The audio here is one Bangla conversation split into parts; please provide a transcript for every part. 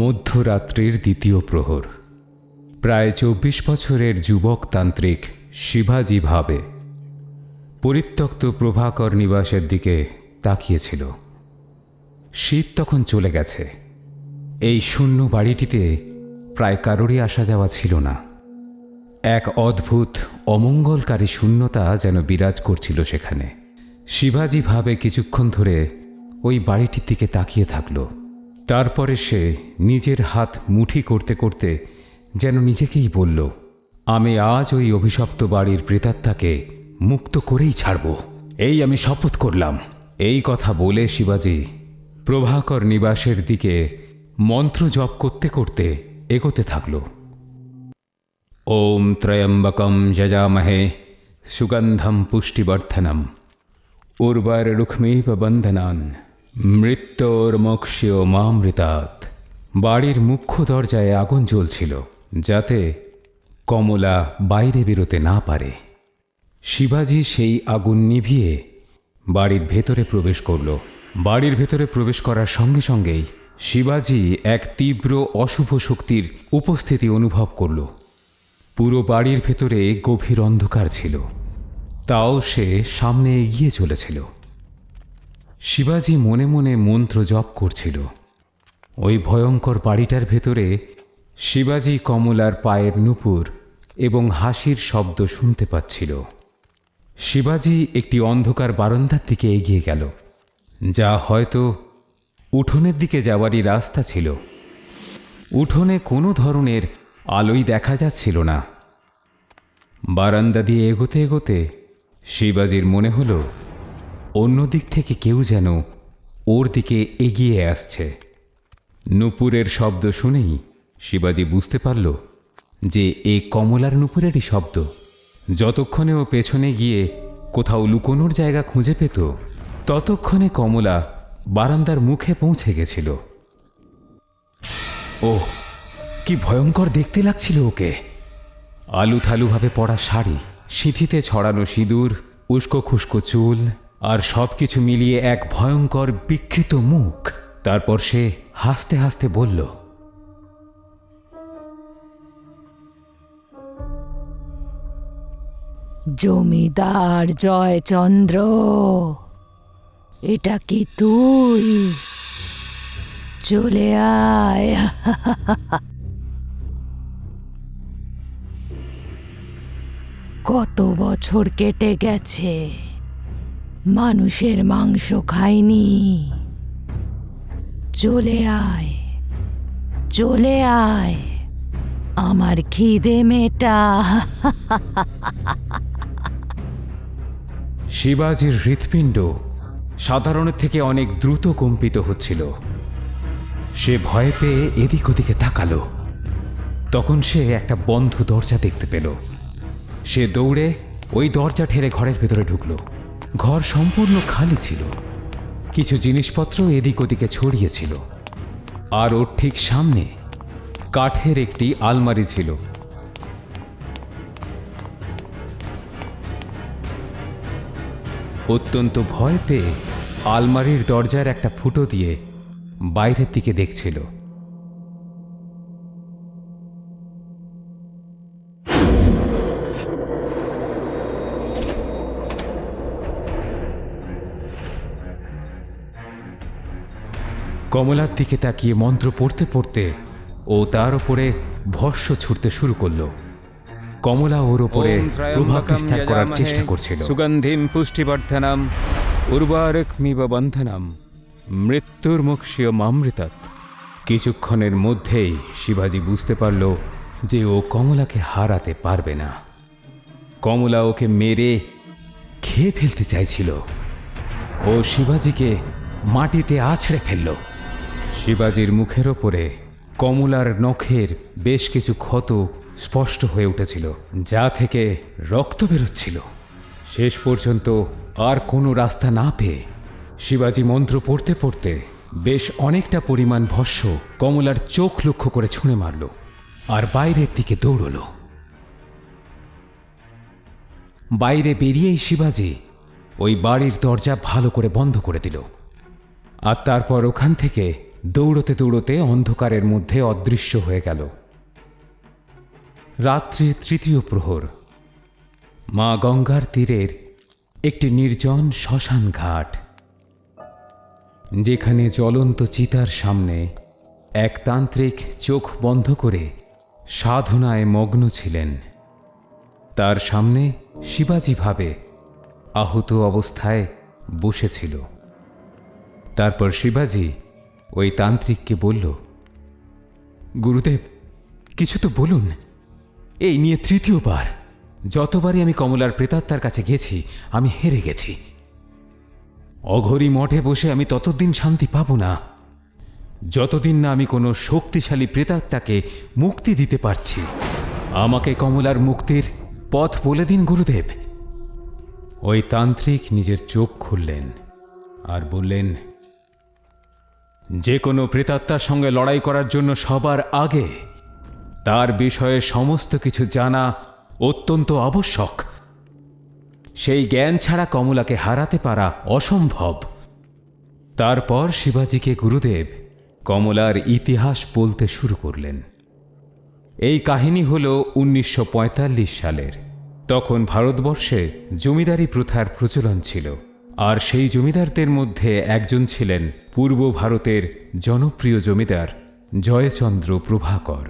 মধ্যরাত্রির দ্বিতীয় প্রহর। প্রায় ২৪ বছরের যুবক তান্ত্রিক শিবাজি ভাবে পরিত্যক্ত প্রভাকর নিবাসের দিকে তাকিয়েছিল। শীত তখন চলে গেছে। এই শূন্য বাড়িটিতে প্রায় কারোরই আসা যাওয়া ছিল না। এক অদ্ভুত অমঙ্গলকারী শূন্যতা যেন বিরাজ করছিল সেখানে। শিবাজি ভাবে কিছুক্ষণ ধরে ওই বাড়িটির দিকে তাকিয়ে থাকল। তারপরে সে নিজের হাত মুঠি করতে করতে যেন নিজেকেই বলল, আমি আজ ওই অভিশপ্ত বাড়ির প্রেতাত্মাকে মুক্ত করেই ছাড়ব, এই আমি শপথ করলাম। এই কথা বলে শিবাজি প্রভাকর নিবাসের দিকে মন্ত্র জপ করতে করতে এগোতে থাকল। ওম ত্রয়ম্বকম যজামহে সুগন্ধম পুষ্টিবর্ধনম উর্বররুক্মিব বন্ধনান মৃত্যুর্মোক্ষ্য মামৃতাৎ। বাড়ির মুখ্য দরজায় আগুন জ্বলছিল যাতে কমলা বাইরে বেরোতে না পারে। শিবাজি সেই আগুন নিভিয়ে বাড়ির ভেতরে প্রবেশ করল। বাড়ির ভেতরে প্রবেশ করার সঙ্গে সঙ্গেই শিবাজি এক তীব্র অশুভ শক্তির উপস্থিতি অনুভব করল। পুরো বাড়ির ভেতরে গভীর অন্ধকার ছিল, তাও সে সামনে এগিয়ে চলেছিল। শিবাজি মনে মনে মন্ত্র জপ করছিল। ওই ভয়ঙ্কর বাড়িটার ভেতরে শিবাজি কমলার পায়ের নুপুর এবং হাসির শব্দ শুনতে পাচ্ছিল। শিবাজি একটি অন্ধকার বারান্দার দিকে এগিয়ে গেল, যা হয়তো উঠোনের দিকে যাওয়ারই রাস্তা ছিল। উঠোনে কোনো ধরনের আলোই দেখা যাচ্ছিল না। বারান্দা দিয়ে এগোতে এগোতে শিবাজির মনে হলো অন্য দিক থেকে কেউ যেন ওর দিকে এগিয়ে আসছে। নুপুরের শব্দ শুনেই শিবাজি বুঝতে পারল যে এ কমলার নুপুরেরই শব্দ। যতক্ষণে ও পেছনে গিয়ে কোথাও লুকোনোর জায়গা খুঁজে পেত, ততক্ষণে কমলা বারান্দার মুখে পৌঁছে গেছিল। ওহ, কি ভয়ঙ্কর দেখতে লাগছিল ওকে! আলুথালুভাবে পরা শাড়ি, সিঁথিতে ছড়ানো সিঁদুর, উস্কো খুস্কো চুল, আর সবকিছু মিলিয়ে এক ভয়ঙ্কর বিকৃত মুখ। তারপর সে হাসতে হাসতে বলল, জমিদার জয়চন্দ্র, এটা কি তুই? চলে আয়। কত বছর কেটে গেছে, মানুষের মাংস খাইনি। চলে আয়, চলে আয়, আমার খিদে মেটা। শিবাজির হৃৎপিণ্ড সাধারণের থেকে অনেক দ্রুত কম্পিত হচ্ছিল। সে ভয় পেয়ে এদিক ওদিকে তাকালো। তখন সে একটা বন্ধ দরজা দেখতে পেল। সে দৌড়ে ওই দরজা ঠেলে ঘরের ভেতরে ঢুকল। ঘর সম্পূর্ণ খালি ছিল। কিছু জিনিসপত্র এদিক ওদিকে ছড়িয়েছিল, আর ওর ঠিক সামনে কাঠের একটি আলমারি ছিল। অত্যন্ত ভয় পেয়ে আলমারির দরজার একটা ফুটো দিয়ে বাইরের দিকে দেখছিল। কমলার দিকে তাকিয়ে মন্ত্র পড়তে পড়তে ও তার ওপরে ভস্য ছুটতে শুরু করল। কমলা ওর ওপরে প্রভাব বিস্তার করার চেষ্টা করছিল। সুগন্ধিম পুষ্টিবর্ধনম উর্বররুক্মিব বন্ধনম মৃত্যুর্মোক্ষ্য মামৃতাৎ। কিছুক্ষণের মধ্যেই শিবাজি বুঝতে পারল যে ও কমলাকে হারাতে পারবে না। কমলা ওকে মেরে খেয়ে ফেলতে চাইছিল। ও শিবাজিকে মাটিতে আছড়ে ফেলল। শিবাজির মুখের ওপরে কমলার নখের বেশ কিছু ক্ষত স্পষ্ট হয়ে উঠেছিল, যা থেকে রক্ত বেরোচ্ছিল। শেষ পর্যন্ত আর কোনো রাস্তা না পেয়ে শিবাজি মন্ত্র পড়তে পড়তে বেশ অনেকটা পরিমাণ ভস্য কমলার চোখ লক্ষ্য করে ছুঁড়ে মারল আর বাইরের দিকে দৌড়ল। বাইরে বেরিয়েই শিবাজি ওই বাড়ির দরজা ভালো করে বন্ধ করে দিল, আর তারপর ওখান থেকে দৌড়তে দৌড়তে অন্ধকারের মধ্যে অদৃশ্য হয়ে গেল। রাত্রির তৃতীয় প্রহর। মা গঙ্গার তীরের একটি নির্জন শ্মশান ঘাট, যেখানে জ্বলন্ত চিতার সামনে এক তান্ত্রিক চোখ বন্ধ করে সাধনায় মগ্ন ছিলেন। তার সামনে শিবাজি ভাবে আহত অবস্থায় বসেছিল। তারপর শিবাজি ওই তান্ত্রিককে বলল, গুরুদেব, কিছু তো বলুন। এই নিয়ে তৃতীয়বার। যতবারই আমি কমলার প্রেতাত্মার কাছে গেছি আমি হেরে গেছি। অঘরী মঠে বসে আমি ততদিন শান্তি পাব না, যতদিন না আমি কোনো শক্তিশালী প্রেতাত্মাকে মুক্তি দিতে পারছি। আমাকে কমলার মুক্তির পথ বলে দিন গুরুদেব। ওই তান্ত্রিক নিজের চোখ খুললেন আর বললেন, যে কোনো প্রেতাত্মার সঙ্গে লড়াই করার জন্য সবার আগে তার বিষয়ে সমস্ত কিছু জানা অত্যন্ত আবশ্যক। সেই জ্ঞান ছাড়া কমলাকে হারাতে পারা অসম্ভব। তারপর শিবাজিকে গুরুদেব কমলার ইতিহাস বলতে শুরু করলেন। এই কাহিনী হল 1945 সালের। তখন ভারতবর্ষে জমিদারি প্রথার প্রচলন ছিল, আর সেই জমিদারদের মধ্যে একজন ছিলেন পূর্ব ভারতের জনপ্রিয় জমিদার জয়চন্দ্র প্রভাকর,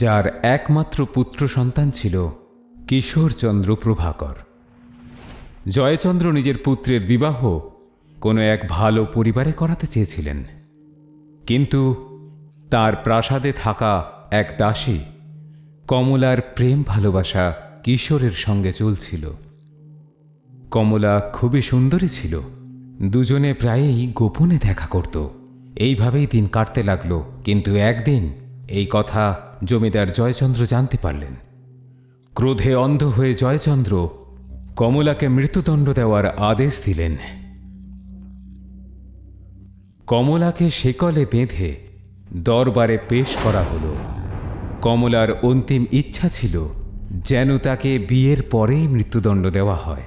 যার একমাত্র পুত্র সন্তান ছিল কিশোরচন্দ্র প্রভাকর। জয়চন্দ্র নিজের পুত্রের বিবাহ কোনো এক ভালো পরিবারে করাতে চেয়েছিলেন, কিন্তু তার প্রাসাদে থাকা এক দাসী কমলার প্রেম ভালোবাসা কিশোরের সঙ্গে চলছিল। কমলা খুবই সুন্দরী ছিল। দুজনে প্রায়ই গোপনে দেখা করত। এইভাবেই দিন কাটতে লাগল। কিন্তু একদিন এই কথা জমিদার জয়চন্দ্র জানতে পারলেন। ক্রোধে অন্ধ হয়ে জয়চন্দ্র কমলাকে মৃত্যুদণ্ড দেওয়ার আদেশ দিলেন। কমলাকে শেকলে বেঁধে দরবারে পেশ করা হল। কমলার অন্তিম ইচ্ছা ছিল যেন তাকে বিয়ের পরেই মৃত্যুদণ্ড দেওয়া হয়।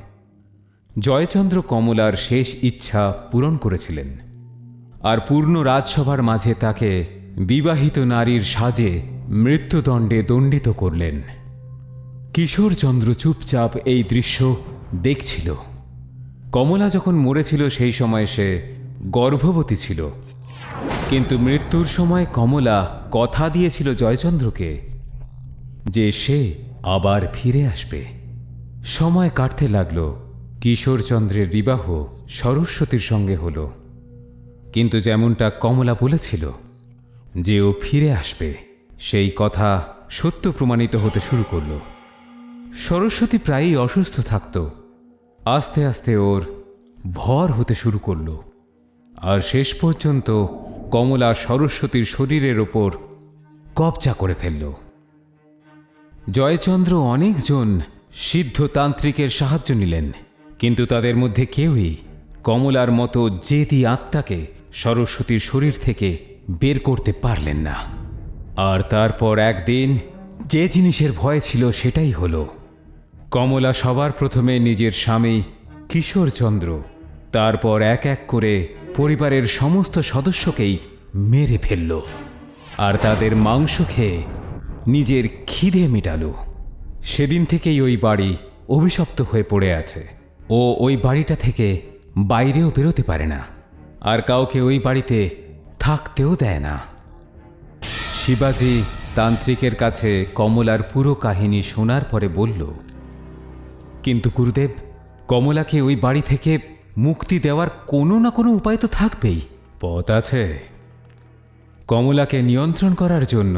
জয়চন্দ্র কমলার শেষ ইচ্ছা পূরণ করেছিলেন, আর পূর্ণ রাজসভার মাঝে তাকে বিবাহিত নারীর সাজে মৃত্যুদণ্ডে দণ্ডিত করলেন। কিশোরচন্দ্র চুপচাপ এই দৃশ্য দেখছিল। কমলা যখন মরেছিল সেই সময় সে গর্ভবতী ছিল, কিন্তু মৃত্যুর সময় কমলা কথা দিয়েছিল জয়চন্দ্রকে যে সে আবার ফিরে আসবে। সময় কাটতে লাগল। কিশোরচন্দ্রের বিবাহ সরস্বতীর সঙ্গে হল, কিন্তু যেমনটা কমলা বলেছিল যে ও ফিরে আসবে, সেই কথা সত্য প্রমাণিত হতে শুরু করল। সরস্বতী প্রায়ই অসুস্থ থাকত। আস্তে আস্তে ওর ভর হতে শুরু করল, আর শেষ পর্যন্ত কমলা সরস্বতীর শরীরের ওপর কবজা করে ফেলল। জয়চন্দ্র অনেকজন সিদ্ধতান্ত্রিকের সাহায্য নিলেন, কিন্তু তাদের মধ্যে কেউই কমলার মতো জেদি আত্মাকে সরস্বতীর শরীর থেকে বের করতে পারলেন না। আর তারপর একদিন যে জিনিসের ভয় ছিল সেটাই হলো। কমলা সবার প্রথমে নিজের স্বামী কিশোরচন্দ্র, তারপর এক এক করে পরিবারের সমস্ত সদস্যকেই মেরে ফেলল, আর তাদের মাংস খেয়ে নিজের খিদে মেটালো। সেদিন থেকেই ওই বাড়ি অভিশপ্ত হয়ে পড়ে আছে। ও ওই বাড়িটা থেকে বাইরেও বেরোতে পারে না, আর কাউকে ওই বাড়িতে থাকতেও দেয় না। শিবাজি তান্ত্রিকের কাছে কমলার পুরো কাহিনী শোনার পরে বলল, কিন্তু গুরুদেব, কমলাকে ওই বাড়ি থেকে মুক্তি দেওয়ার কোনো না কোনো উপায় তো থাকবেই। পথ আছে। কমলাকে নিয়ন্ত্রণ করার জন্য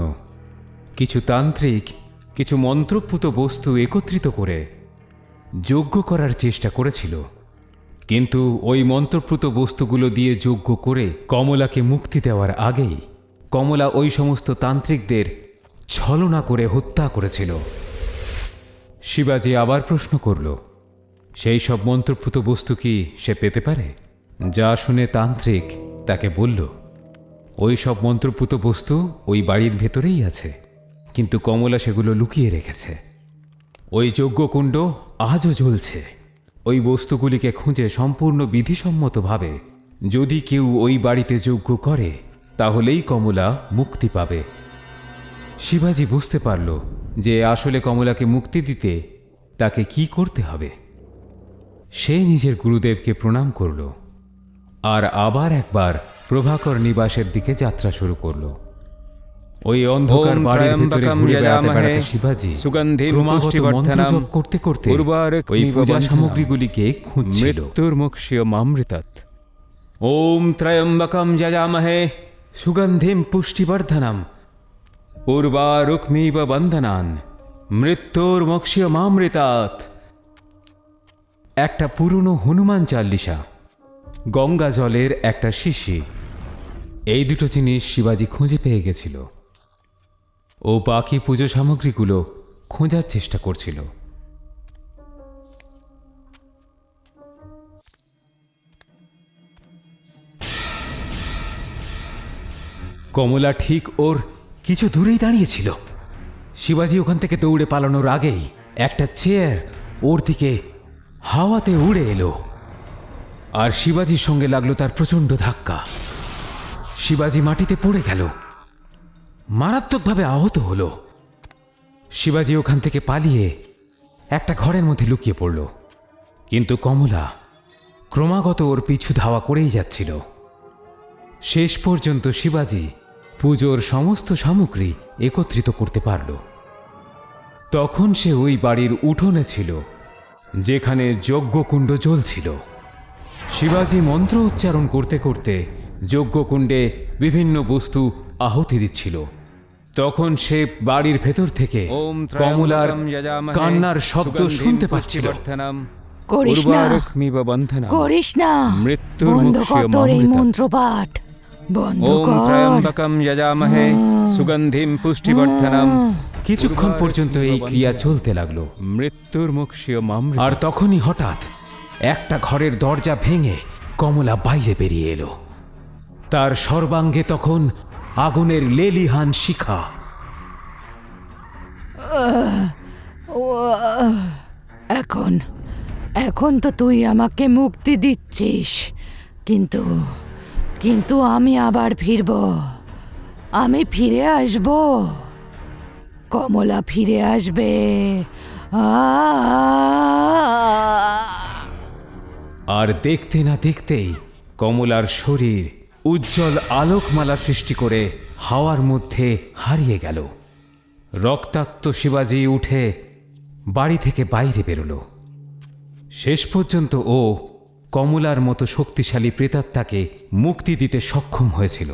কিছু তান্ত্রিক কিছু মন্ত্রপুত বস্তু একত্রিত করে যজ্ঞ করার চেষ্টা করেছিল, কিন্তু ওই মন্ত্রপুত বস্তুগুলো দিয়ে যজ্ঞ করে কমলাকে মুক্তি দেওয়ার আগেই কমলা ওই সমস্ত তান্ত্রিকদের ছলনা করে হত্যা করেছিল। শিবাজি আবার প্রশ্ন করল, সেই সব মন্ত্রপুত বস্তু কি সে পেতে পারে? যা শুনে তান্ত্রিক তাকে বলল, ওই সব মন্ত্রপুত বস্তু ওই বাড়ির ভেতরেই আছে, কিন্তু কমলা সেগুলো লুকিয়ে রেখেছে। ওই যজ্ঞকুণ্ড আজও জ্বলছে। ওই বস্তুগুলিকে খুঁজে সম্পূর্ণ বিধিসম্মতভাবে যদি কেউ ওই বাড়িতে যজ্ঞ করে, তাহলেই কমলা মুক্তি পাবে। শিবাজি বুঝতে পারল যে আসলে কমলাকে মুক্তি দিতে তাকে কি করতে হবে। সে নিজের গুরুদেবকে প্রণাম করল আর আবার একবার প্রভাকর নিবাসের দিকে যাত্রা শুরু করল। ওই অন্ধকার ওম বাড়ির ভিতরে ত্রয়ম্বকম ঘুরে বেড়াতে যজামহে বেড়াতে শিবাজি সুগন্ধিম ক্রমাগত পুষ্টিবর্ধনম মন্ত্র জপ করতে করতে উর্বারুকমিব ওই পূজা বন্ধনম সামগ্রীগুলিকে খুঁজছিল। মৃত্যুর্মুক্ষ্যমামৃতৎ। ওম ত্রয়ম্বকম যজামহে সুগন্ধিম পুষ্টিবর্ধনম উর্বারুকমিব বন্ধনান মৃত্যুর্মোক্ষ্যমামৃতাৎ। একটা পুরনো হনুমান চাল্লিশা, গঙ্গা জলের একটা শিশি, এই দুটো জিনিস শিবাজি খুঁজে পেয়ে গেছিল। ও বাকি পুজো সামগ্রীগুলো খোঁজার চেষ্টা করছিল। কমলা ঠিক ওর কিছু দূরেই দাঁড়িয়েছিল। শিবাজি ওখান থেকে দৌড়ে পালানোর আগেই একটা চেয়ার ওর দিকে হাওয়াতে উড়ে এলো আর শিবাজির সঙ্গে লাগলো তার প্রচণ্ড ধাক্কা। শিবাজি মাটিতে পড়ে গেল, মারাত্মকভাবে আহত হলো। শিবাজি ওখান থেকে পালিয়ে একটা ঘরের মধ্যে লুকিয়ে পড়ল, কিন্তু কমলা ক্রমাগত ওর পিছু ধাওয়া করেই যাচ্ছিল। শেষ পর্যন্ত শিবাজি পুজোর সমস্ত সামগ্রী একত্রিত করতে পারল। তখন সে ওই বাড়ির উঠোনে ছিল যেখানে যজ্ঞকুণ্ড জ্বলছিল। শিবাজি মন্ত্র উচ্চারণ করতে করতে যজ্ঞকুণ্ডে বিভিন্ন বস্তু আহুতি দিচ্ছিল। তখন সে বাড়ির ভেতর থেকে ওম কমলার ত্রয়ম্বকম যজামহে কান্নার শব্দ সুগন্ধিম শুনতে পাচ্ছিল। পুষ্টিবর্ধনম করিস না, উর্বারুকমিব বন্ধনম করিস না, মৃত্যুর্মুক্ষ্যমামৃতৎ। বন্ধ কর তোর এই মন্ত্র পাঠ, বন্ধ ওম কর। ত্রয়ম্বকম যজামহে সুগন্ধিম পুষ্টিবর্ধনম কিছুক্ষণ পর্যন্ত এই ক্রিয়া চলতে লাগলো। মৃত্যুর্মুক্ষ্যমামৃতৎ। আর তখনই হঠাৎ একটা ঘরের দরজা ভেঙে কমলা বাইরে বেরিয়ে এলো। তার সর্বাঙ্গে তখন আগুনের লেলিহান শিখা। এখন এখন তো তুই আমাকে মুক্তি দিচ্ছিস, কিন্তু কিন্তু আমি আবার ফিরব, আমি ফিরে আসব, কমলা ফিরে আসবে। আর দেখতে না দেখতেই কমলার শরীর উজ্জ্বল আলোকমালা সৃষ্টি করে হাওয়ার মধ্যে হারিয়ে গেল। রক্তাক্ত শিবাজি উঠে বাড়ি থেকে বাইরে বেরোল। শেষ পর্যন্ত ও কমলার মতো শক্তিশালী প্রেতাত্মাকে মুক্তি দিতে সক্ষম হয়েছিল।